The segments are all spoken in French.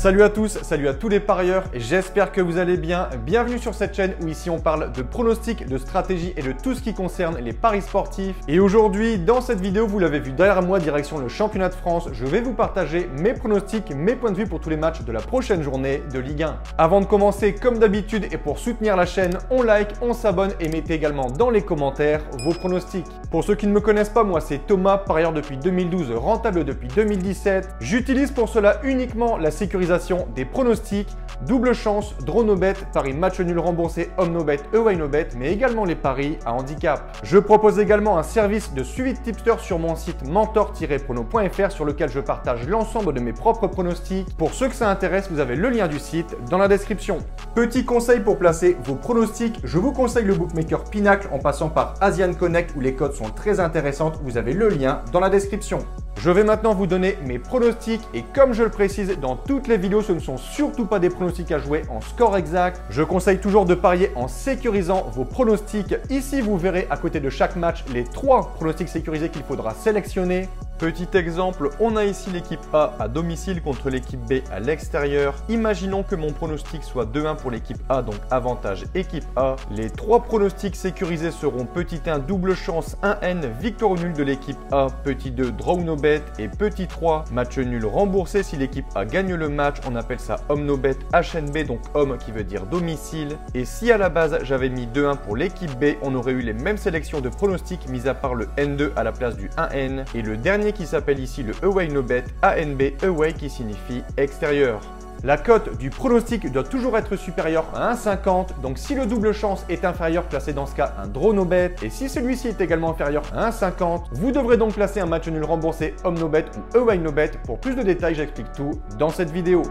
Salut à tous, salut à tous les parieurs et j'espère que vous allez bien. Bienvenue sur cette chaîne où ici on parle de pronostics, de stratégie et de tout ce qui concerne les paris sportifs. Et aujourd'hui, dans cette vidéo, vous l'avez vu derrière moi, direction le championnat de France, je vais vous partager mes pronostics, mes points de vue pour tous les matchs de la prochaine journée de Ligue 1. Avant de commencer, comme d'habitude et pour soutenir la chaîne, on like, on s'abonne et mettez également dans les commentaires vos pronostics. Pour ceux qui ne me connaissent pas, moi c'est Thomas, parieur depuis 2012, rentable depuis 2017. J'utilise pour cela uniquement la sécurisation des pronostics, double chance, draw no bet, paris match nul remboursé, home no bet, away no bet, mais également les paris à handicap. Je propose également un service de suivi de tipster sur mon site mentor-prono.fr sur lequel je partage l'ensemble de mes propres pronostics. Pour ceux que ça intéresse, vous avez le lien du site dans la description. Petit conseil pour placer vos pronostics, je vous conseille le bookmaker Pinacle en passant par Asian Connect où les codes sont très intéressantes. Vous avez le lien dans la description. Je vais maintenant vous donner mes pronostics et comme je le précise dans toutes les vidéos, ce ne sont surtout pas des pronostics à jouer en score exact. Je conseille toujours de parier en sécurisant vos pronostics. Ici, vous verrez à côté de chaque match les 3 pronostics sécurisés qu'il faudra sélectionner. Petit exemple, on a ici l'équipe A à domicile contre l'équipe B à l'extérieur. Imaginons que mon pronostic soit 2-1 pour l'équipe A, donc avantage équipe A. Les 3 pronostics sécurisés seront petit 1 double chance 1N, victoire ou nul de l'équipe A, petit 2 draw no bet et petit 3 match nul remboursé si l'équipe A gagne le match. On appelle ça home no bet HNB, donc home qui veut dire domicile. Et si à la base j'avais mis 2-1 pour l'équipe B, on aurait eu les mêmes sélections de pronostics mis à part le N2 à la place du 1N. Et le dernier qui s'appelle ici le away no bet, ANB away qui signifie extérieur. La cote du pronostic doit toujours être supérieure à 1,50. Donc si le double chance est inférieur, placez dans ce cas un draw no bet. Et si celui-ci est également inférieur à 1,50, vous devrez donc placer un match nul remboursé home no bet ou away no bet. Pour plus de détails, j'explique tout dans cette vidéo.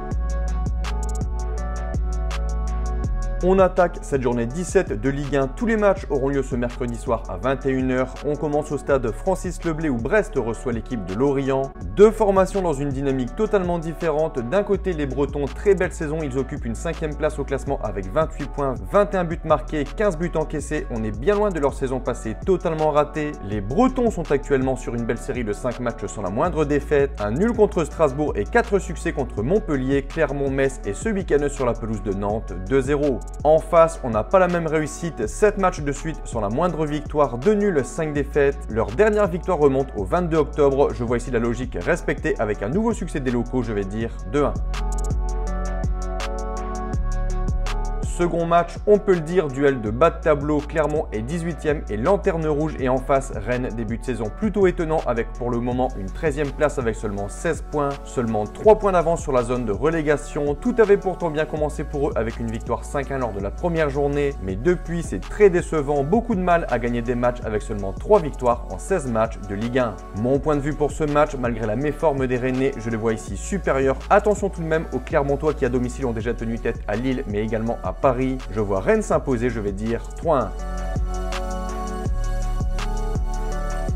On attaque cette journée 17 de Ligue 1. Tous les matchs auront lieu ce mercredi soir à 21 h. On commence au stade Francis Leblay où Brest reçoit l'équipe de Lorient. Deux formations dans une dynamique totalement différente. D'un côté, les Bretons, très belle saison. Ils occupent une 5e place au classement avec 28 points, 21 buts marqués, 15 buts encaissés. On est bien loin de leur saison passée totalement ratée. Les Bretons sont actuellement sur une belle série de 5 matchs sans la moindre défaite. Un nul contre Strasbourg et 4 succès contre Montpellier, Clermont, Metz et ce week-end sur la pelouse de Nantes 2-0. En face, on n'a pas la même réussite, 7 matchs de suite sans la moindre victoire, 2 nuls, 5 défaites. Leur dernière victoire remonte au 22 octobre. Je vois ici la logique respectée avec un nouveau succès des locaux, je vais dire 2-1. Second match, on peut le dire, duel de bas de tableau, Clermont est 18e et Lanterne Rouge est en face. Rennes, début de saison plutôt étonnant avec pour le moment une 13e place avec seulement 16 points, seulement 3 points d'avance sur la zone de relégation. Tout avait pourtant bien commencé pour eux avec une victoire 5-1 lors de la première journée, mais depuis c'est très décevant, beaucoup de mal à gagner des matchs avec seulement 3 victoires en 16 matchs de Ligue 1. Mon point de vue pour ce match, malgré la méforme des Rennais, je les vois ici supérieurs. Attention tout de même aux Clermontois qui à domicile ont déjà tenu tête à Lille mais également à Paris. Je vois Rennes s'imposer, je vais dire 3-1.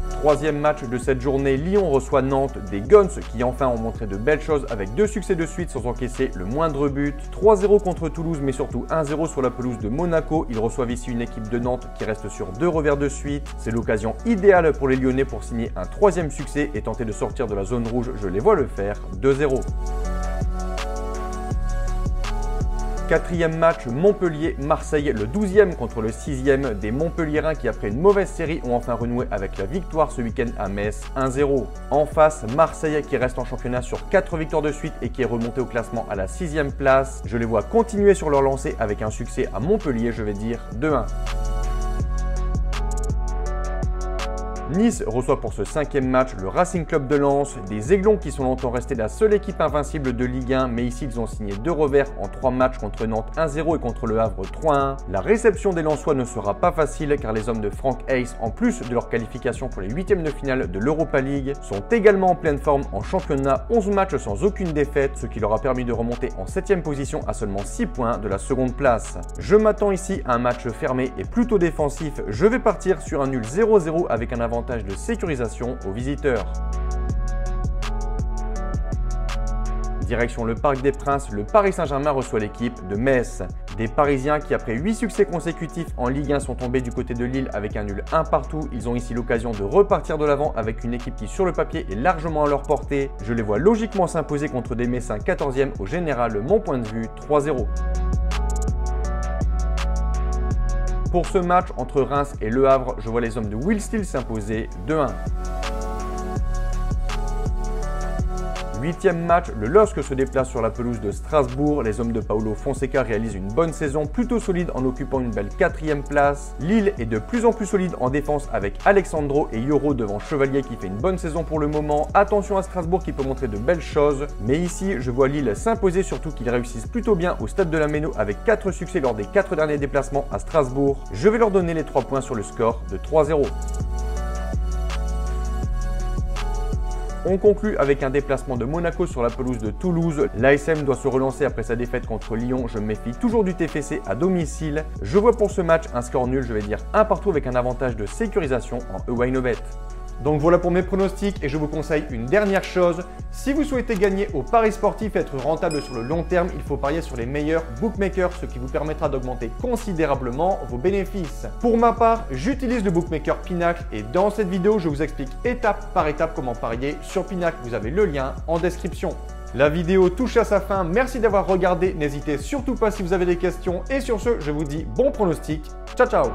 Troisième match de cette journée, Lyon reçoit Nantes, des Guns qui enfin ont montré de belles choses avec 2 succès de suite sans encaisser le moindre but. 3-0 contre Toulouse mais surtout 1-0 sur la pelouse de Monaco. Ils reçoivent ici une équipe de Nantes qui reste sur 2 revers de suite. C'est l'occasion idéale pour les Lyonnais pour signer un 3e succès et tenter de sortir de la zone rouge. Je les vois le faire 2-0. 4e match, Montpellier-Marseille, le 12e contre le 6e des Montpelliérains qui après une mauvaise série ont enfin renoué avec la victoire ce week-end à Metz 1-0. En face, Marseille qui reste en championnat sur 4 victoires de suite et qui est remonté au classement à la 6e place. Je les vois continuer sur leur lancée avec un succès à Montpellier, je vais dire 2-1. Nice reçoit pour ce 5e match le Racing Club de Lens, des Aiglons qui sont longtemps restés la seule équipe invincible de Ligue 1, mais ici ils ont signé 2 revers en 3 matchs contre Nantes 1-0 et contre le Havre 3-1. La réception des Lensois ne sera pas facile car les hommes de Frank Hayes, en plus de leur qualification pour les 8e de finale de l'Europa League, sont également en pleine forme en championnat, 11 matchs sans aucune défaite, ce qui leur a permis de remonter en 7e position à seulement 6 points de la seconde place. Je m'attends ici à un match fermé et plutôt défensif, je vais partir sur un nul 0-0 avec un avantage de sécurisation aux visiteurs. Direction le Parc des Princes, le Paris Saint-Germain reçoit l'équipe de Metz. Des Parisiens qui après 8 succès consécutifs en Ligue 1 sont tombés du côté de Lille avec un nul 1 partout. Ils ont ici l'occasion de repartir de l'avant avec une équipe qui sur le papier est largement à leur portée. Je les vois logiquement s'imposer contre des Messins 14e au général, mon point de vue 3-0. Pour ce match entre Reims et Le Havre, je vois les hommes de Will Steele s'imposer 2-1. 8e match, le LOSC se déplace sur la pelouse de Strasbourg. Les hommes de Paulo Fonseca réalisent une bonne saison, plutôt solide en occupant une belle 4e place. Lille est de plus en plus solide en défense avec Alexandro et Yoro devant Chevalier qui fait une bonne saison pour le moment. Attention à Strasbourg qui peut montrer de belles choses. Mais ici, je vois Lille s'imposer, surtout qu'ils réussissent plutôt bien au stade de la Méno avec 4 succès lors des 4 derniers déplacements à Strasbourg. Je vais leur donner les 3 points sur le score de 3-0. On conclut avec un déplacement de Monaco sur la pelouse de Toulouse. L'ASM doit se relancer après sa défaite contre Lyon. Je me méfie toujours du TFC à domicile. Je vois pour ce match un score nul, je vais dire 1 partout avec un avantage de sécurisation en Away No Bet. Donc voilà pour mes pronostics et je vous conseille une dernière chose. Si vous souhaitez gagner au paris sportif et être rentable sur le long terme, il faut parier sur les meilleurs bookmakers, ce qui vous permettra d'augmenter considérablement vos bénéfices. Pour ma part, j'utilise le bookmaker Pinacle et dans cette vidéo, je vous explique étape par étape comment parier sur Pinacle. Vous avez le lien en description. La vidéo touche à sa fin, merci d'avoir regardé, n'hésitez surtout pas si vous avez des questions et sur ce, je vous dis bon pronostic, ciao ciao.